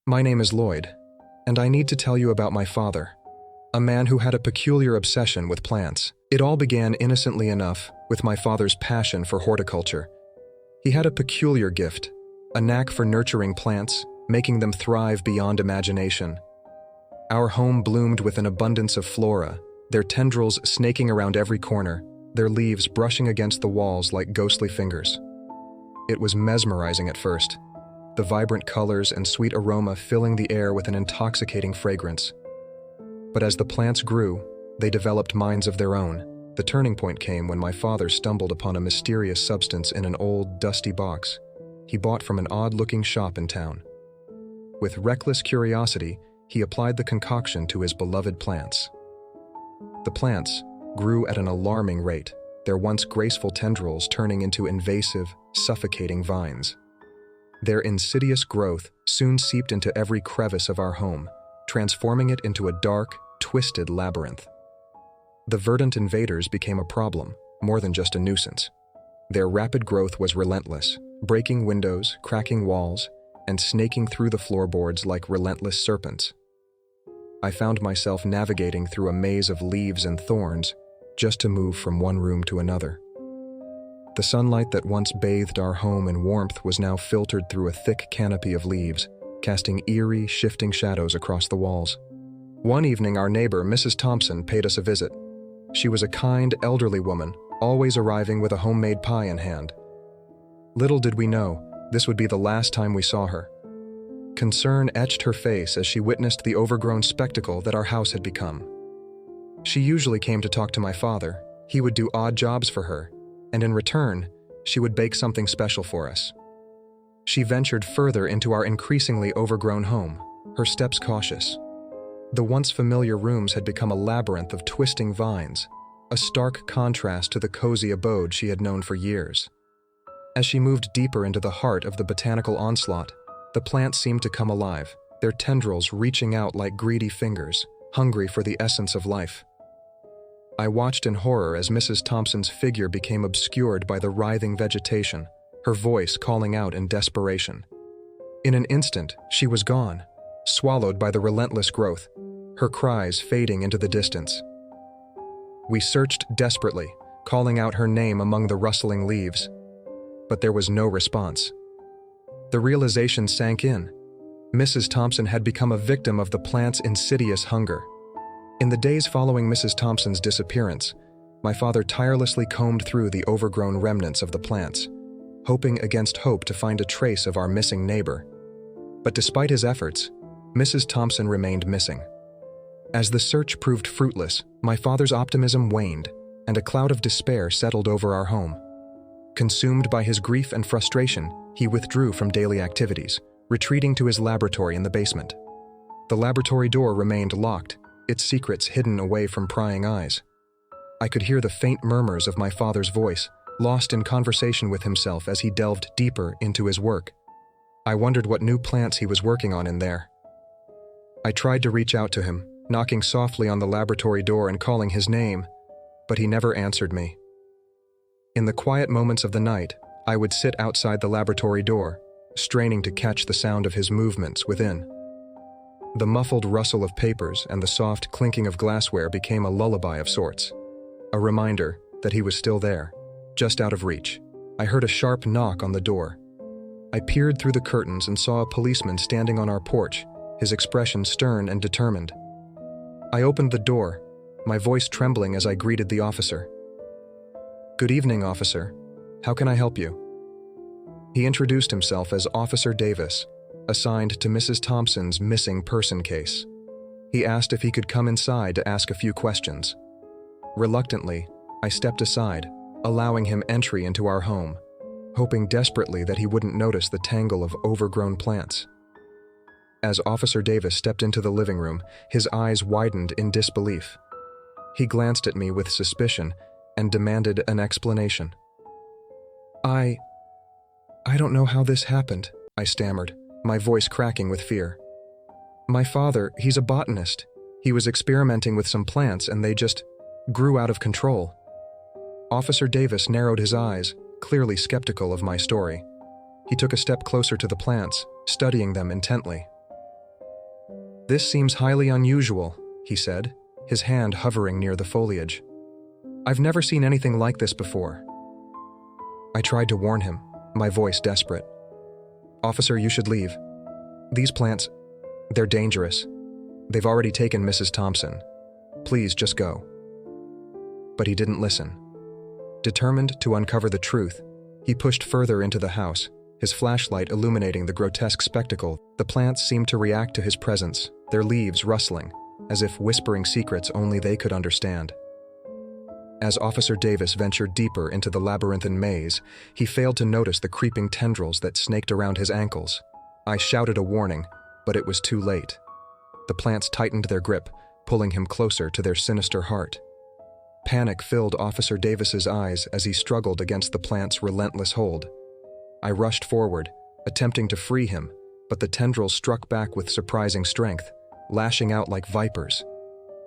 My name is Lloyd, and I need to tell you about my father, a man who had a peculiar obsession with plants. It all began innocently enough with my father's passion for horticulture. He had a peculiar gift, a knack for nurturing plants, making them thrive beyond imagination. Our home bloomed with an abundance of flora, their tendrils snaking around every corner, their leaves brushing against the walls like ghostly fingers. It was mesmerizing at first, the vibrant colors and sweet aroma filling the air with an intoxicating fragrance. But as the plants grew, they developed minds of their own. The turning point came when my father stumbled upon a mysterious substance in an old, dusty box he bought from an odd-looking shop in town. With reckless curiosity, he applied the concoction to his beloved plants. The plants grew at an alarming rate, their once graceful tendrils turning into invasive, suffocating vines. Their insidious growth soon seeped into every crevice of our home, transforming it into a dark, twisted labyrinth. The verdant invaders became a problem, more than just a nuisance. Their rapid growth was relentless, breaking windows, cracking walls, and snaking through the floorboards like relentless serpents. I found myself navigating through a maze of leaves and thorns just to move from one room to another. The sunlight that once bathed our home in warmth was now filtered through a thick canopy of leaves, casting eerie, shifting shadows across the walls. One evening, our neighbor, Mrs. Thompson, paid us a visit. She was a kind, elderly woman, always arriving with a homemade pie in hand. Little did we know, this would be the last time we saw her. Concern etched her face as she witnessed the overgrown spectacle that our house had become. She usually came to talk to my father. He would do odd jobs for her, and in return, she would bake something special for us. She ventured further into our increasingly overgrown home, her steps cautious. The once familiar rooms had become a labyrinth of twisting vines, a stark contrast to the cozy abode she had known for years. As she moved deeper into the heart of the botanical onslaught, the plants seemed to come alive, their tendrils reaching out like greedy fingers, hungry for the essence of life. I watched in horror as Mrs. Thompson's figure became obscured by the writhing vegetation, her voice calling out in desperation. In an instant, she was gone, swallowed by the relentless growth, her cries fading into the distance. We searched desperately, calling out her name among the rustling leaves, but there was no response. The realization sank in. Mrs. Thompson had become a victim of the plant's insidious hunger. In the days following Mrs. Thompson's disappearance, my father tirelessly combed through the overgrown remnants of the plants, hoping against hope to find a trace of our missing neighbor. But despite his efforts, Mrs. Thompson remained missing. As the search proved fruitless, my father's optimism waned, and a cloud of despair settled over our home. Consumed by his grief and frustration, he withdrew from daily activities, retreating to his laboratory in the basement. The laboratory door remained locked, its secrets hidden away from prying eyes. I could hear the faint murmurs of my father's voice, lost in conversation with himself as he delved deeper into his work. I wondered what new plants he was working on in there. I tried to reach out to him, knocking softly on the laboratory door and calling his name, but he never answered me. In the quiet moments of the night, I would sit outside the laboratory door, straining to catch the sound of his movements within. The muffled rustle of papers and the soft clinking of glassware became a lullaby of sorts, a reminder that he was still there, just out of reach. I heard a sharp knock on the door. I peered through the curtains and saw a policeman standing on our porch, his expression stern and determined. I opened the door, my voice trembling as I greeted the officer. "Good evening, officer. How can I help you?" He introduced himself as Officer Davis, assigned to Mrs. Thompson's missing person case. He asked if he could come inside to ask a few questions. Reluctantly, I stepped aside, allowing him entry into our home, hoping desperately that he wouldn't notice the tangle of overgrown plants. As Officer Davis stepped into the living room, his eyes widened in disbelief. He glanced at me with suspicion and demanded an explanation. I don't know how this happened," I stammered, my voice cracking with fear. "My father, he's a botanist. He was experimenting with some plants and they just grew out of control." Officer Davis narrowed his eyes, clearly skeptical of my story. He took a step closer to the plants, studying them intently. "This seems highly unusual," he said, his hand hovering near the foliage. "I've never seen anything like this before." I tried to warn him, my voice desperate. "Officer, you should leave. These plants, they're dangerous. They've already taken Mrs. Thompson. Please, just go." But he didn't listen. Determined to uncover the truth, he pushed further into the house, his flashlight illuminating the grotesque spectacle. The plants seemed to react to his presence, their leaves rustling, as if whispering secrets only they could understand. As Officer Davis ventured deeper into the labyrinthine maze, he failed to notice the creeping tendrils that snaked around his ankles. I shouted a warning, but it was too late. The plants tightened their grip, pulling him closer to their sinister heart. Panic filled Officer Davis's eyes as he struggled against the plant's relentless hold. I rushed forward, attempting to free him, but the tendrils struck back with surprising strength, lashing out like vipers.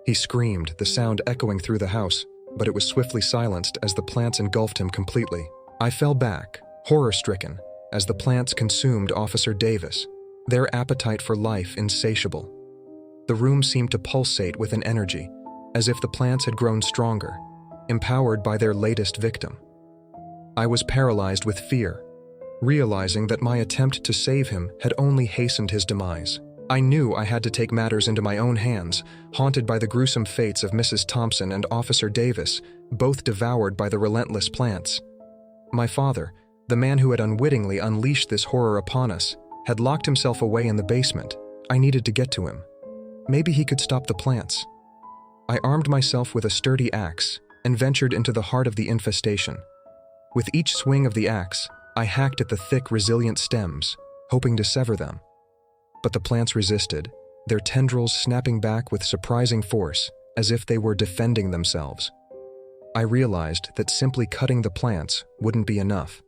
He screamed, the sound echoing through the house, but it was swiftly silenced as the plants engulfed him completely. I fell back, horror-stricken, as the plants consumed Officer Davis, their appetite for life insatiable. The room seemed to pulsate with an energy, as if the plants had grown stronger, empowered by their latest victim. I was paralyzed with fear, realizing that my attempt to save him had only hastened his demise. I knew I had to take matters into my own hands, haunted by the gruesome fates of Mrs. Thompson and Officer Davis, both devoured by the relentless plants. My father, the man who had unwittingly unleashed this horror upon us, had locked himself away in the basement. I needed to get to him. Maybe he could stop the plants. I armed myself with a sturdy axe and ventured into the heart of the infestation. With each swing of the axe, I hacked at the thick, resilient stems, hoping to sever them. But the plants resisted, their tendrils snapping back with surprising force, as if they were defending themselves. I realized that simply cutting the plants wouldn't be enough.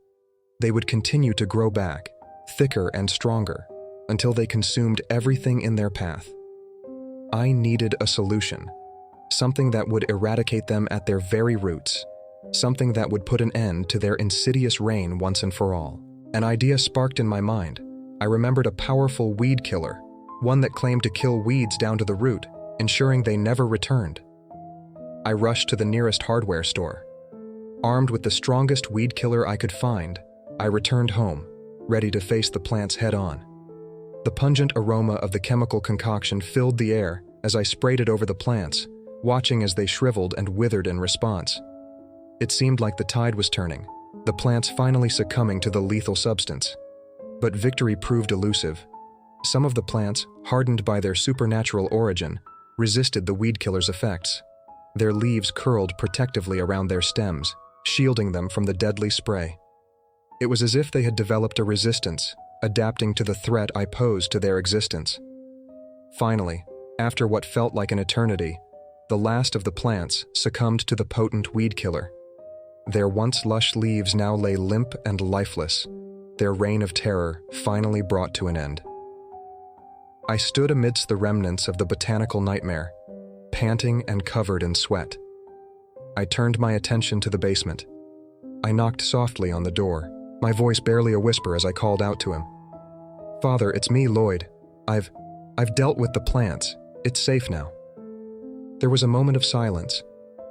They would continue to grow back, thicker and stronger, until they consumed everything in their path. I needed a solution, something that would eradicate them at their very roots, something that would put an end to their insidious reign once and for all. An idea sparked in my mind. I remembered a powerful weed killer, one that claimed to kill weeds down to the root, ensuring they never returned. I rushed to the nearest hardware store. Armed with the strongest weed killer I could find, I returned home, ready to face the plants head-on. The pungent aroma of the chemical concoction filled the air as I sprayed it over the plants, watching as they shriveled and withered in response. It seemed like the tide was turning, the plants finally succumbing to the lethal substance. But victory proved elusive. Some of the plants, hardened by their supernatural origin, resisted the weed killer's effects. Their leaves curled protectively around their stems, shielding them from the deadly spray. It was as if they had developed a resistance, adapting to the threat I posed to their existence. Finally, after what felt like an eternity, the last of the plants succumbed to the potent weed killer. Their once lush leaves now lay limp and lifeless, their reign of terror finally brought to an end. I stood amidst the remnants of the botanical nightmare, panting and covered in sweat. I turned my attention to the basement. I knocked softly on the door, my voice barely a whisper as I called out to him. "Father, it's me, Lloyd. I've dealt with the plants. It's safe now." There was a moment of silence,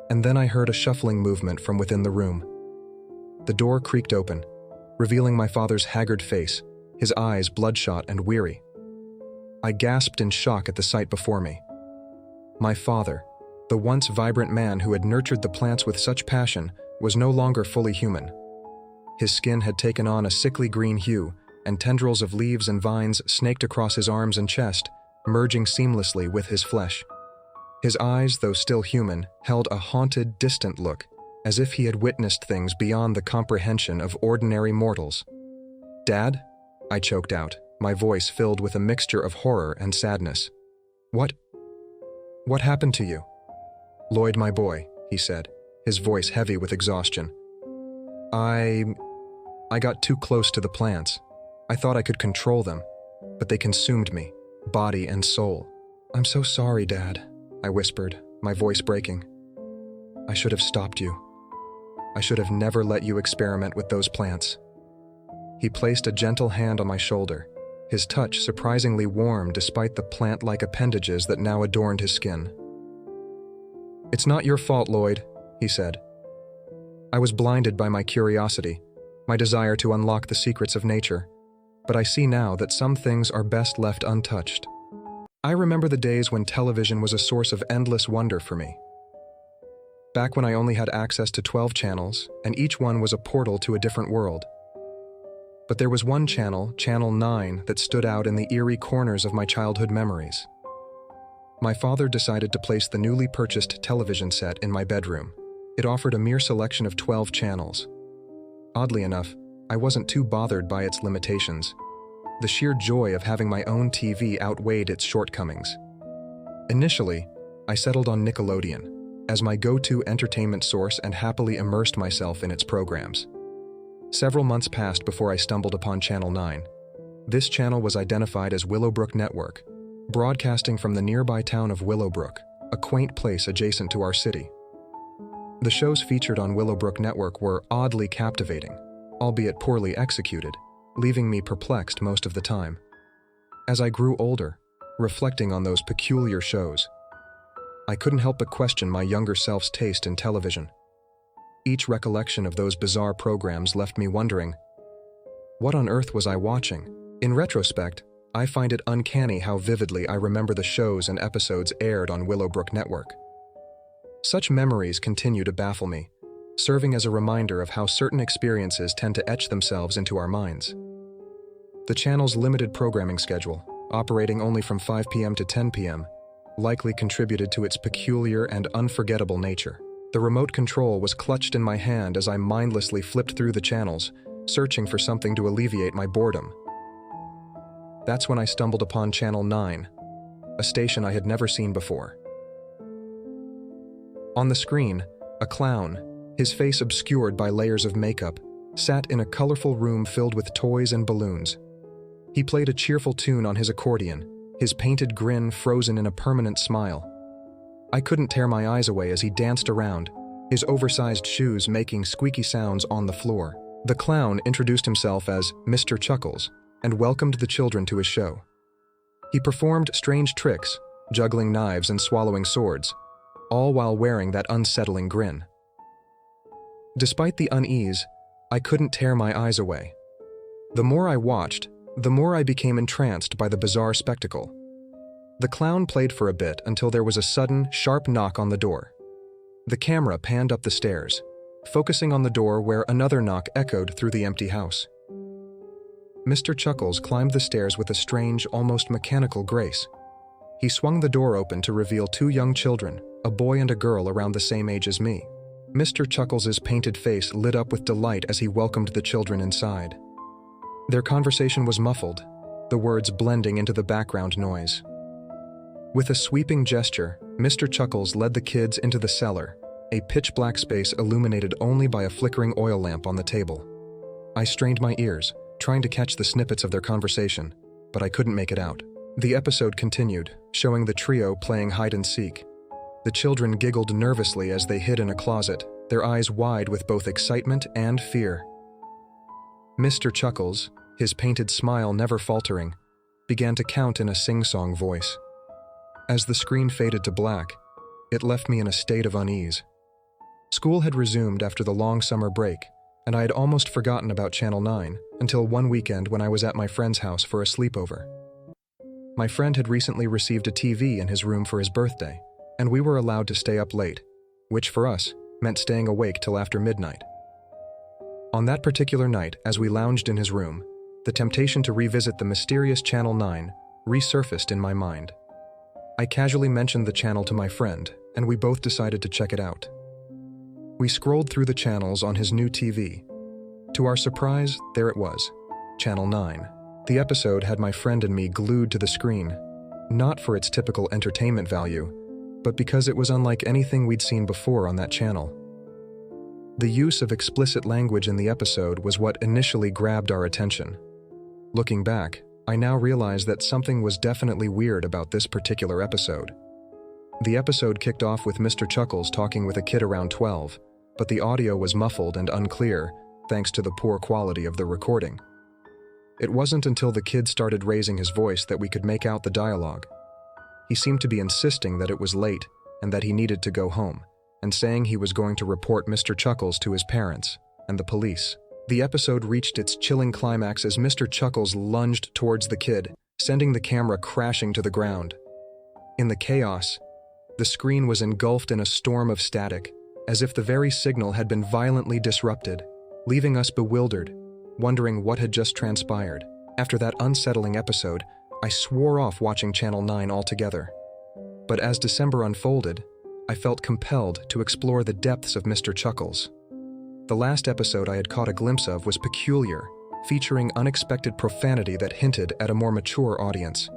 and then I heard a shuffling movement from within the room. The door creaked open, revealing my father's haggard face, his eyes bloodshot and weary. I gasped in shock at the sight before me. My father, the once vibrant man who had nurtured the plants with such passion, was no longer fully human. His skin had taken on a sickly green hue, and tendrils of leaves and vines snaked across his arms and chest, merging seamlessly with his flesh. His eyes, though still human, held a haunted, distant look, as if he had witnessed things beyond the comprehension of ordinary mortals. "Dad?" I choked out, my voice filled with a mixture of horror and sadness. What happened to you?" "Lloyd, my boy," he said, his voice heavy with exhaustion. I got too close to the plants. I thought I could control them, but they consumed me, body and soul." "I'm so sorry, Dad," I whispered, my voice breaking. "I should have stopped you. I should have never let you experiment with those plants." He placed a gentle hand on my shoulder, his touch surprisingly warm despite the plant-like appendages that now adorned his skin. "It's not your fault, Lloyd," he said. I was blinded by my curiosity, my desire to unlock the secrets of nature, but I see now that some things are best left untouched. I remember the days when television was a source of endless wonder for me. Back when I only had access to 12 channels, and each one was a portal to a different world. But there was one channel, Channel 9, that stood out in the eerie corners of my childhood memories. My father decided to place the newly purchased television set in my bedroom. It offered a mere selection of 12 channels. Oddly enough, I wasn't too bothered by its limitations. The sheer joy of having my own TV outweighed its shortcomings. Initially, I settled on Nickelodeon as my go-to entertainment source and happily immersed myself in its programs. Several months passed before I stumbled upon Channel 9. This channel was identified as Willowbrook Network, broadcasting from the nearby town of Willowbrook, a quaint place adjacent to our city. The shows featured on Willowbrook Network were oddly captivating, albeit poorly executed, leaving me perplexed most of the time. As I grew older, reflecting on those peculiar shows, I couldn't help but question my younger self's taste in television. Each recollection of those bizarre programs left me wondering, what on earth was I watching? In retrospect, I find it uncanny how vividly I remember the shows and episodes aired on Willowbrook Network. Such memories continue to baffle me, serving as a reminder of how certain experiences tend to etch themselves into our minds. The channel's limited programming schedule, operating only from 5 p.m. to 10 p.m., likely contributed to its peculiar and unforgettable nature. The remote control was clutched in my hand as I mindlessly flipped through the channels, searching for something to alleviate my boredom. That's when I stumbled upon Channel 9, a station I had never seen before. On the screen, a clown, his face obscured by layers of makeup, sat in a colorful room filled with toys and balloons. He played a cheerful tune on his accordion, his painted grin frozen in a permanent smile. I couldn't tear my eyes away as he danced around, his oversized shoes making squeaky sounds on the floor. The clown introduced himself as Mr. Chuckles and welcomed the children to his show. He performed strange tricks, juggling knives and swallowing swords, all while wearing that unsettling grin. Despite the unease, I couldn't tear my eyes away. The more I watched, the more I became entranced by the bizarre spectacle. The clown played for a bit until there was a sudden, sharp knock on the door. The camera panned up the stairs, focusing on the door where another knock echoed through the empty house. Mr. Chuckles climbed the stairs with a strange, almost mechanical grace. He swung the door open to reveal two young children, a boy and a girl around the same age as me. Mr. Chuckles's painted face lit up with delight as he welcomed the children inside. Their conversation was muffled, the words blending into the background noise. With a sweeping gesture, Mr. Chuckles led the kids into the cellar, a pitch-black space illuminated only by a flickering oil lamp on the table. I strained my ears, trying to catch the snippets of their conversation, but I couldn't make it out. The episode continued, showing the trio playing hide-and-seek. The children giggled nervously as they hid in a closet, their eyes wide with both excitement and fear. Mr. Chuckles, his painted smile never faltering, began to count in a sing-song voice. As the screen faded to black, it left me in a state of unease. School had resumed after the long summer break, and I had almost forgotten about Channel 9 until one weekend when I was at my friend's house for a sleepover. My friend had recently received a TV in his room for his birthday, and we were allowed to stay up late, which for us meant staying awake till after midnight. On that particular night, as we lounged in his room, the temptation to revisit the mysterious Channel 9 resurfaced in my mind. I casually mentioned the channel to my friend, and we both decided to check it out. We scrolled through the channels on his new TV. To our surprise, there it was, Channel 9. The episode had my friend and me glued to the screen, not for its typical entertainment value, but because it was unlike anything we'd seen before on that channel. The use of explicit language in the episode was what initially grabbed our attention. Looking back, I now realize that something was definitely weird about this particular episode. The episode kicked off with Mr. Chuckles talking with a kid around 12, but the audio was muffled and unclear thanks to the poor quality of the recording. It wasn't until the kid started raising his voice that we could make out the dialogue. He seemed to be insisting that it was late and that he needed to go home, and saying he was going to report Mr. Chuckles to his parents and the police. The episode reached its chilling climax as Mr. Chuckles lunged towards the kid, sending the camera crashing to the ground. In the chaos, the screen was engulfed in a storm of static, as if the very signal had been violently disrupted, leaving us bewildered, wondering what had just transpired. After that unsettling episode, I swore off watching Channel 9 altogether. But as December unfolded, I felt compelled to explore the depths of Mr. Chuckles. The last episode I had caught a glimpse of was peculiar, featuring unexpected profanity that hinted at a more mature audience.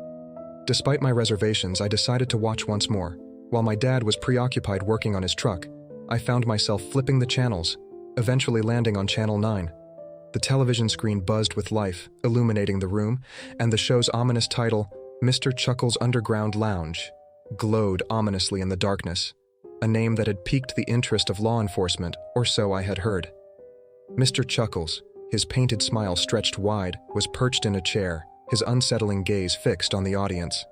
Despite my reservations, I decided to watch once more. While my dad was preoccupied working on his truck, I found myself flipping the channels, eventually landing on Channel 9. The television screen buzzed with life, illuminating the room, and the show's ominous title, Mr. Chuckles' Underground Lounge, glowed ominously in the darkness, a name that had piqued the interest of law enforcement, or so I had heard. Mr. Chuckles, his painted smile stretched wide, was perched in a chair, his unsettling gaze fixed on the audience.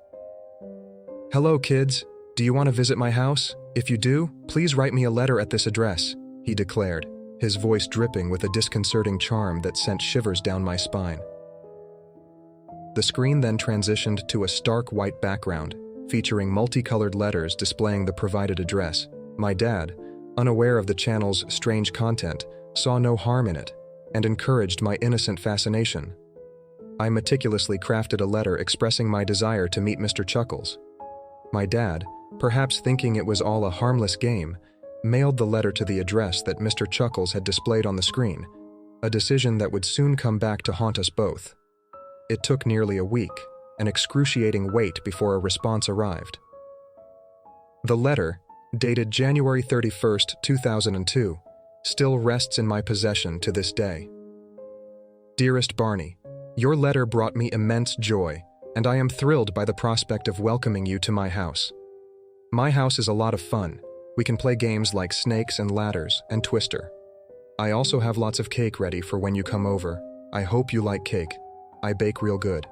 "Hello, kids. Do you want to visit my house? If you do, please write me a letter at this address," he declared, his voice dripping with a disconcerting charm that sent shivers down my spine. The screen then transitioned to a stark white background, featuring multicolored letters displaying the provided address. My dad, unaware of the channel's strange content, saw no harm in it and encouraged my innocent fascination. I meticulously crafted a letter expressing my desire to meet Mr. Chuckles. My dad, perhaps thinking it was all a harmless game, mailed the letter to the address that Mr. Chuckles had displayed on the screen, a decision that would soon come back to haunt us both. It took nearly a week, an excruciating wait before a response arrived. The letter, dated January 31st, 2002, still rests in my possession to this day. Dearest Barney, your letter brought me immense joy, and I am thrilled by the prospect of welcoming you to my house. My house is a lot of fun. We can play games like Snakes and Ladders and Twister. I also have lots of cake ready for when you come over. I hope you like cake. I bake real good.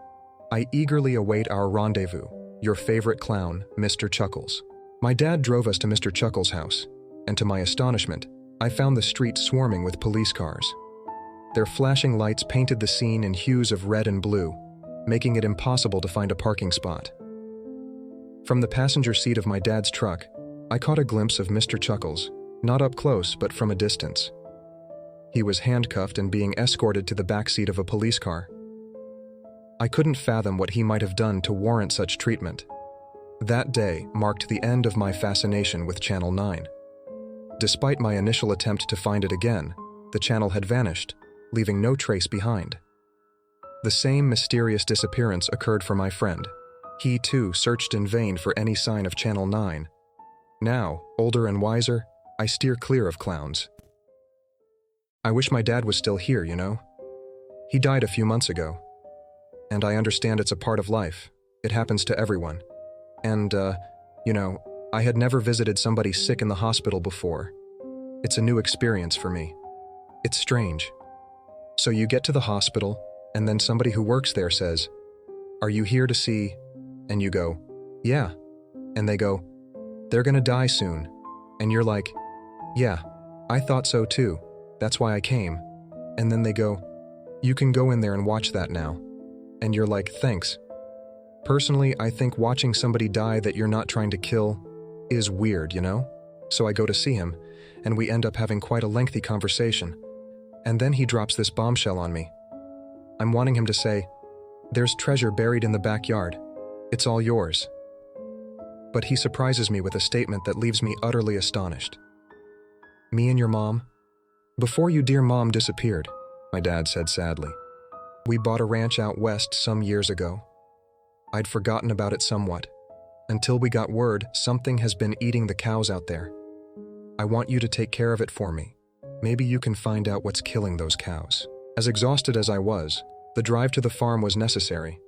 I eagerly await our rendezvous, your favorite clown, Mr. Chuckles. My dad drove us to Mr. Chuckles' house, and to my astonishment, I found the street swarming with police cars. Their flashing lights painted the scene in hues of red and blue, making it impossible to find a parking spot. From the passenger seat of my dad's truck, I caught a glimpse of Mr. Chuckles, not up close but from a distance. He was handcuffed and being escorted to the back seat of a police car. I couldn't fathom what he might have done to warrant such treatment. That day marked the end of my fascination with Channel 9. Despite my initial attempt to find it again, the channel had vanished, leaving no trace behind. The same mysterious disappearance occurred for my friend. He, too, searched in vain for any sign of Channel 9. Now, older and wiser, I steer clear of clowns. I wish my dad was still here, you know? He died a few months ago. And I understand it's a part of life. It happens to everyone. And, I had never visited somebody sick in the hospital before. It's a new experience for me. It's strange. So you get to the hospital, and then somebody who works there says, "Are you here to see?" And you go, "Yeah." And they go, "They're gonna die soon." And you're like, "Yeah, I thought so too. That's why I came." And then they go, "You can go in there and watch that now." And you're like, "Thanks." Personally, I think watching somebody die that you're not trying to kill is weird, you know? So I go to see him, and we end up having quite a lengthy conversation. And then he drops this bombshell on me. I'm wanting him to say, "There's treasure buried in the backyard. It's all yours." But he surprises me with a statement that leaves me utterly astonished. "Me and your mom? Before you dear mom disappeared," my dad said sadly. "We bought a ranch out west some years ago. I'd forgotten about it somewhat, until we got word something has been eating the cows out there. I want you to take care of it for me. Maybe you can find out what's killing those cows." As exhausted as I was, the drive to the farm was necessary.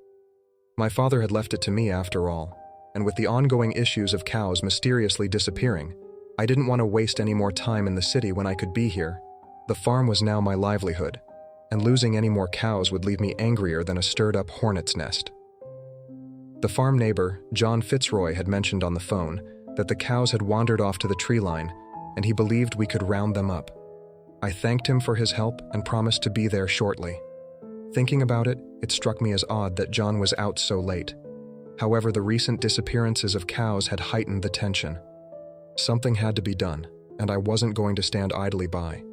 My father had left it to me after all, and with the ongoing issues of cows mysteriously disappearing, I didn't want to waste any more time in the city when I could be here. The farm was now my livelihood. and losing any more cows would leave me angrier than a stirred-up hornet's nest. The farm neighbor, John Fitzroy, had mentioned on the phone that the cows had wandered off to the tree line, and he believed we could round them up. I thanked him for his help and promised to be there shortly. Thinking about it, it struck me as odd that John was out so late. However, the recent disappearances of cows had heightened the tension. Something had to be done, and I wasn't going to stand idly by.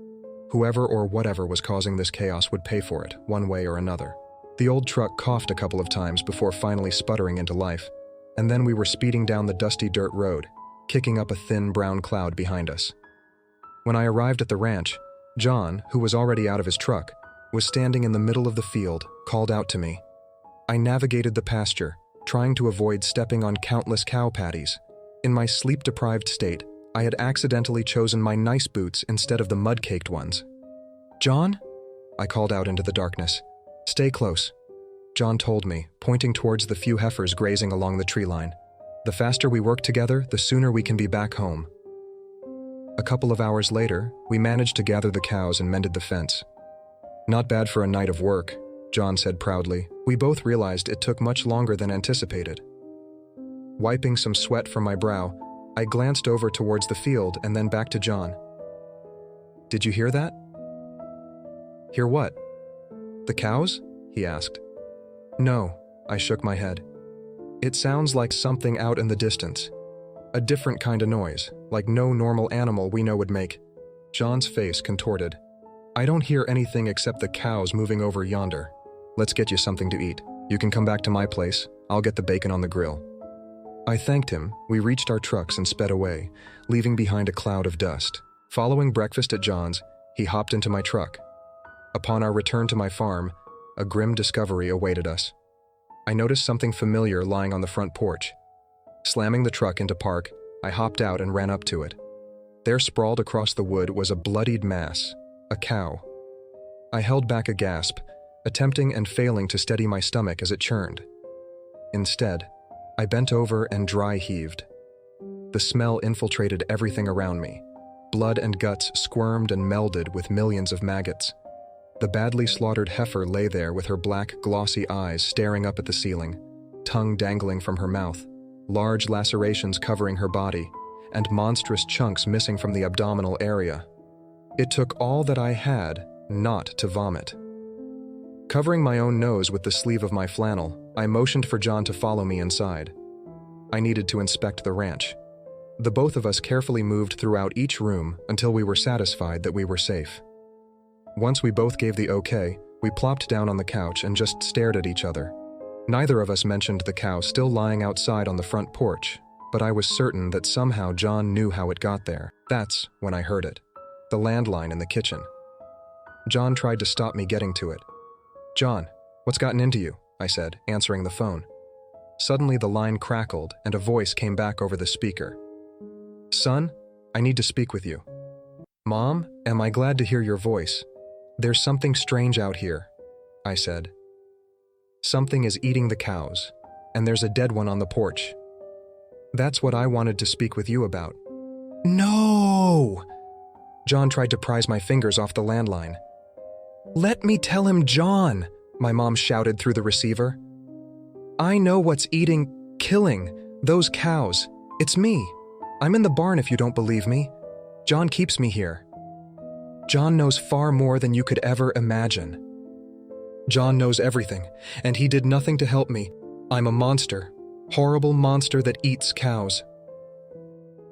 Whoever or whatever was causing this chaos would pay for it, one way or another. The old truck coughed a couple of times before finally sputtering into life, and then we were speeding down the dusty dirt road, kicking up a thin brown cloud behind us. When I arrived at the ranch, John, who was already out of his truck, was standing in the middle of the field, called out to me. I navigated the pasture, trying to avoid stepping on countless cow patties. In my sleep-deprived state, I had accidentally chosen my nice boots instead of the mud-caked ones. "John?" I called out into the darkness. "Stay close," John told me, pointing towards the few heifers grazing along the tree line. "The faster we work together, the sooner we can be back home." A couple of hours later, we managed to gather the cows and mended the fence. "Not bad for a night of work," John said proudly. We both realized it took much longer than anticipated. Wiping some sweat from my brow, I glanced over towards the field and then back to John. "Did you hear that?" "Hear what?" "The cows?" he asked. "No," I shook my head. "It sounds like something out in the distance. A different kind of noise, like no normal animal we know would make." John's face contorted. "I don't hear anything except the cows moving over yonder. Let's get you something to eat. You can come back to my place. I'll get the bacon on the grill." I thanked him. We reached our trucks and sped away, leaving behind a cloud of dust. Following breakfast at John's, he hopped into my truck. Upon our return to my farm, a grim discovery awaited us. I noticed something familiar lying on the front porch. Slamming the truck into park, I hopped out and ran up to it. There, sprawled across the wood, was a bloodied mass, a cow. I held back a gasp, attempting and failing to steady my stomach as it churned. Instead, I bent over and dry heaved. The smell infiltrated everything around me. Blood and guts squirmed and melded with millions of maggots. The badly slaughtered heifer lay there with her black, glossy eyes staring up at the ceiling, tongue dangling from her mouth, large lacerations covering her body, and monstrous chunks missing from the abdominal area. It took all that I had not to vomit. Covering my own nose with the sleeve of my flannel, I motioned for John to follow me inside. I needed to inspect the ranch. The both of us carefully moved throughout each room until we were satisfied that we were safe. Once we both gave the okay, we plopped down on the couch and just stared at each other. Neither of us mentioned the cow still lying outside on the front porch, but I was certain that somehow John knew how it got there. That's when I heard it. The landline in the kitchen. John tried to stop me getting to it. "John, what's gotten into you?" I said, answering the phone. Suddenly the line crackled and a voice came back over the speaker. "Son, I need to speak with you." "Mom, am I glad to hear your voice. There's something strange out here," I said. "Something is eating the cows, and there's a dead one on the porch. That's what I wanted to speak with you about." "No!" John tried to prise my fingers off the landline. "Let me tell him, John," my mom shouted through the receiver. "I know what's killing those cows. It's me. I'm in the barn if you don't believe me. John keeps me here. John knows far more than you could ever imagine. John knows everything, and he did nothing to help me. I'm a monster, horrible monster that eats cows."